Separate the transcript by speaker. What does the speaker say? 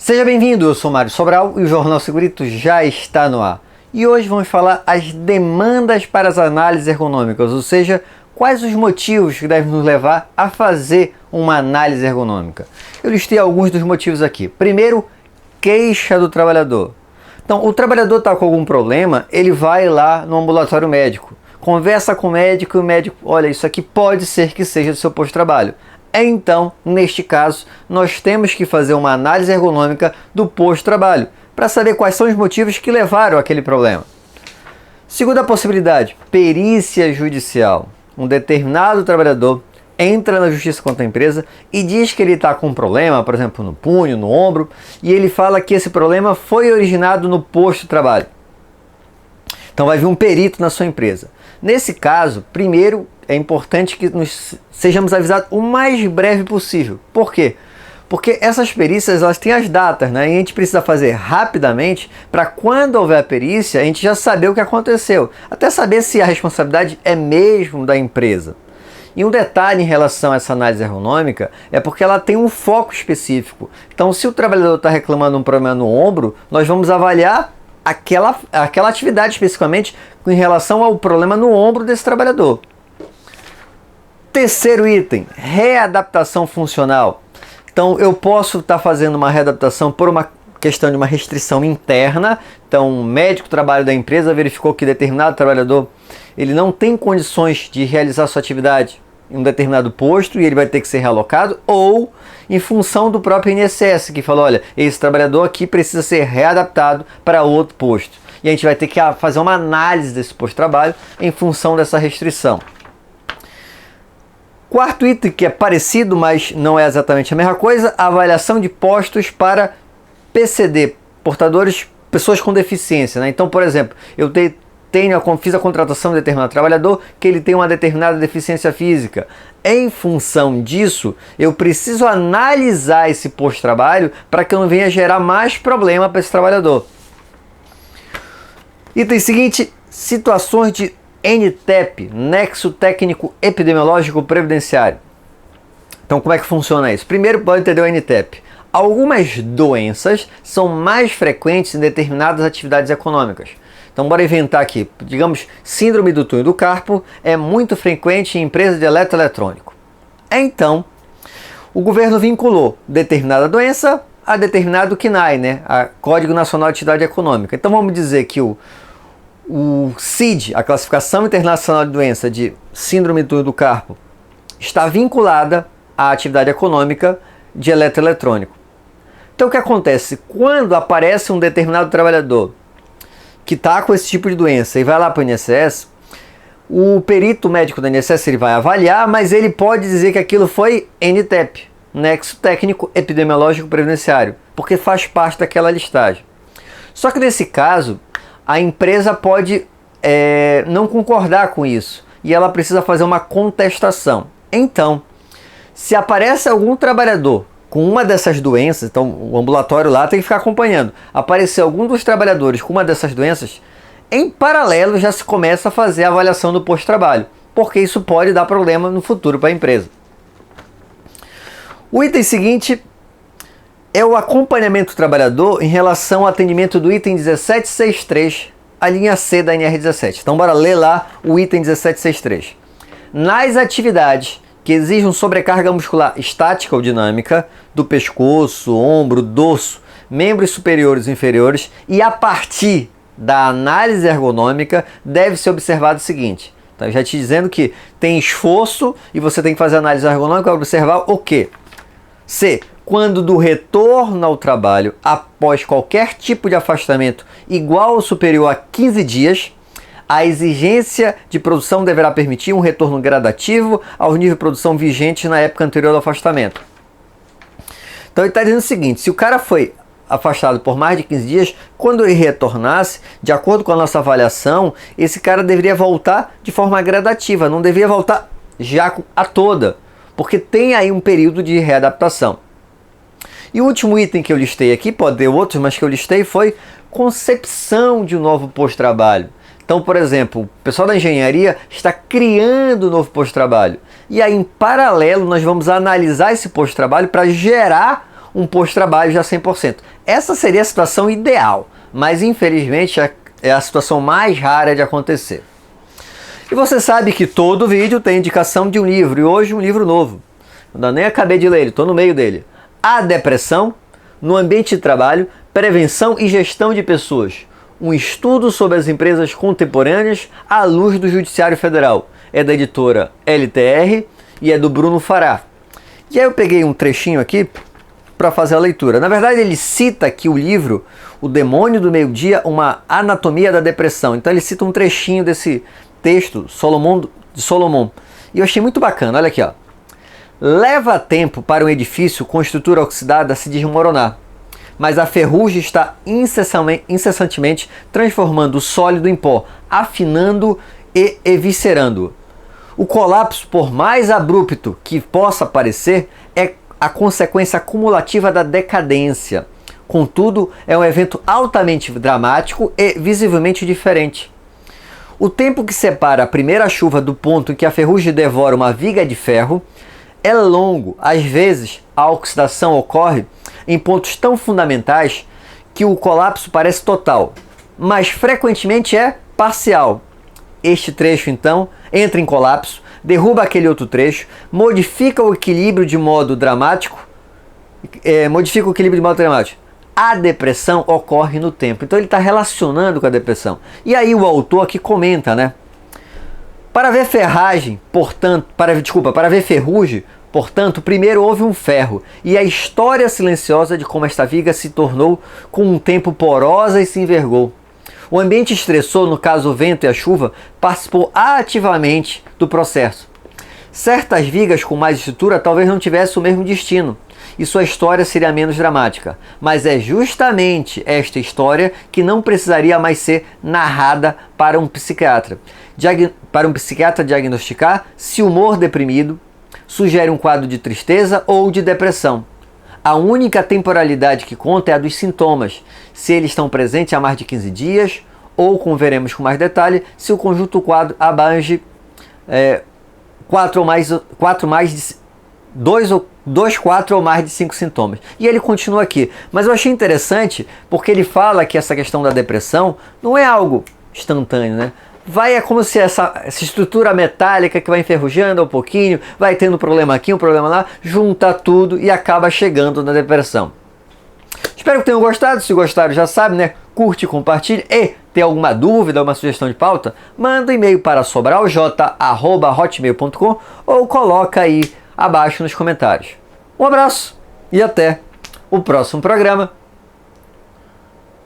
Speaker 1: Seja bem-vindo, eu sou Mário Sobral e o Jornal Segurito já está no ar. E hoje vamos falar as demandas para as análises ergonômicas, ou seja, quais os motivos que devem nos levar a fazer uma análise ergonômica. Eu listei alguns dos motivos aqui. Primeiro, queixa do trabalhador. Então, o trabalhador está com algum problema, ele vai lá no ambulatório médico, conversa com o médico e o médico, olha, isso aqui pode ser que seja do seu posto de trabalho. Então, neste caso, nós temos que fazer uma análise ergonômica do posto de trabalho para saber quais são os motivos que levaram àquele problema. Segunda possibilidade, perícia judicial. Um determinado trabalhador entra na justiça contra a empresa e diz que ele está com um problema, por exemplo, no punho, no ombro, e ele fala que esse problema foi originado no posto de trabalho. Então vai vir um perito na sua empresa. Nesse caso, primeiro, é importante que nós sejamos avisados o mais breve possível. Por quê? Porque essas perícias elas têm as datas, né? E a gente precisa fazer rapidamente para quando houver a perícia, a gente já saber o que aconteceu. Até saber se a responsabilidade é mesmo da empresa. E um detalhe em relação a essa análise ergonômica é porque ela tem um foco específico. Então, se o trabalhador está reclamando um problema no ombro, nós vamos avaliar aquela atividade especificamente em relação ao problema no ombro desse trabalhador. Terceiro item, readaptação funcional. Então eu posso estar fazendo uma readaptação por uma questão de uma restrição interna. Então o médico do trabalho da empresa verificou que determinado trabalhador ele não tem condições de realizar sua atividade em um determinado posto e ele vai ter que ser realocado, ou em função do próprio INSS que falou, olha, esse trabalhador aqui precisa ser readaptado para outro posto. E a gente vai ter que fazer uma análise desse posto de trabalho em função dessa restrição. Quarto item, que é parecido, mas não é exatamente a mesma coisa, a avaliação de postos para PCD, portadores, pessoas com deficiência, né? Então, por exemplo, eu fiz a contratação de determinado trabalhador que ele tem uma determinada deficiência física. Em função disso, eu preciso analisar esse posto de trabalho para que eu não venha gerar mais problema para esse trabalhador. Item seguinte, situações de NTEP, Nexo Técnico Epidemiológico Previdenciário. Então, como é que funciona isso? Primeiro, pode entender o NTEP. Algumas doenças são mais frequentes em determinadas atividades econômicas. Então, bora inventar aqui. Digamos, síndrome do túnel do carpo é muito frequente em empresas de eletroeletrônico. Então, o governo vinculou determinada doença a determinado CNAE, né? A Código Nacional de Atividade Econômica. Então, vamos dizer que o CID, a Classificação Internacional de Doença de Síndrome do túnel do carpo, está vinculada à atividade econômica de eletroeletrônico. Então, o que acontece? Quando aparece um determinado trabalhador que está com esse tipo de doença e vai lá para o INSS, o perito médico da INSS ele vai avaliar, mas ele pode dizer que aquilo foi NTEP, Nexo Técnico Epidemiológico Previdenciário, porque faz parte daquela listagem. Só que nesse caso, a empresa pode não concordar com isso e ela precisa fazer uma contestação. Então, se aparece algum trabalhador com uma dessas doenças, então o ambulatório lá tem que ficar acompanhando. Aparecer algum dos trabalhadores com uma dessas doenças, em paralelo já se começa a fazer a avaliação do posto de trabalho, porque isso pode dar problema no futuro para a empresa. O item seguinte é o acompanhamento do trabalhador em relação ao atendimento do item 1763, a linha C da NR17. Então bora ler lá o item 1763. Nas atividades que exigem sobrecarga muscular estática ou dinâmica do pescoço, ombro, dorso, membros superiores e inferiores, e a partir da análise ergonômica deve ser observado o seguinte. Então, já te dizendo que tem esforço e você tem que fazer análise ergonômica para observar o quê? C. Quando do retorno ao trabalho após qualquer tipo de afastamento igual ou superior a 15 dias, a exigência de produção deverá permitir um retorno gradativo ao nível de produção vigente na época anterior ao afastamento. Então ele está dizendo o seguinte, se o cara foi afastado por mais de 15 dias, quando ele retornasse, de acordo com a nossa avaliação, esse cara deveria voltar de forma gradativa, não deveria voltar já a toda, porque tem aí um período de readaptação. E o último item que eu listei aqui, pode ter outros, mas que eu listei foi concepção de um novo posto de trabalho. Então, por exemplo, o pessoal da engenharia está criando um novo posto de trabalho. E aí, em paralelo, nós vamos analisar esse posto de trabalho para gerar um pós-trabalho já 100%. Essa seria a situação ideal, mas infelizmente é a situação mais rara de acontecer. E você sabe que todo vídeo tem indicação de um livro, e hoje um livro novo. Eu nem acabei de ler ele, estou no meio dele. A Depressão no Ambiente de Trabalho, Prevenção e Gestão de Pessoas. Um estudo sobre as empresas contemporâneas à luz do Judiciário Federal. É da editora LTR e é do Bruno Fará. E aí eu peguei um trechinho aqui para fazer a leitura. Na verdade, ele cita aqui o livro O Demônio do Meio-Dia, uma anatomia da depressão. Então ele cita um trechinho desse texto de Solomon. E eu achei muito bacana, olha aqui, ó. Leva tempo para um edifício com estrutura oxidada se desmoronar, mas a ferrugem está incessantemente transformando o sólido em pó, afinando e eviscerando-o. O colapso, por mais abrupto que possa parecer, é a consequência acumulativa da decadência. Contudo, é um evento altamente dramático e visivelmente diferente. O tempo que separa a primeira chuva do ponto em que a ferrugem devora uma viga de ferro é longo. Às vezes, a oxidação ocorre em pontos tão fundamentais que o colapso parece total, mas frequentemente é parcial. Este trecho, então, entra em colapso, derruba aquele outro trecho, modifica o equilíbrio de modo dramático. A depressão ocorre no tempo. Então ele está relacionando com a depressão. E aí o autor aqui comenta, né? Para ver ferrugem, portanto, primeiro houve um ferro, e a história silenciosa de como esta viga se tornou com um tempo porosa e se envergou. O ambiente estressor, no caso o vento e a chuva, participou ativamente do processo. Certas vigas com mais estrutura talvez não tivessem o mesmo destino, e sua história seria menos dramática. Mas é justamente esta história que não precisaria mais ser narrada para um psiquiatra. Para um psiquiatra diagnosticar se o humor deprimido sugere um quadro de tristeza ou de depressão. A única temporalidade que conta é a dos sintomas, se eles estão presentes há mais de 15 dias, ou, como veremos com mais detalhe, se o conjunto quadro abrange 4 ou mais de 5 sintomas. E ele continua aqui. Mas eu achei interessante porque ele fala que essa questão da depressão não é algo instantâneo, né? É como se essa estrutura metálica que vai enferrujando um pouquinho, vai tendo um problema aqui, um problema lá, junta tudo e acaba chegando na depressão. Espero que tenham gostado. Se gostaram, já sabe, né? Curte, compartilhe. E tem alguma dúvida, alguma sugestão de pauta? Manda um e-mail para sobralj@hotmail.com ou coloca aí abaixo nos comentários. Um abraço e até o próximo programa.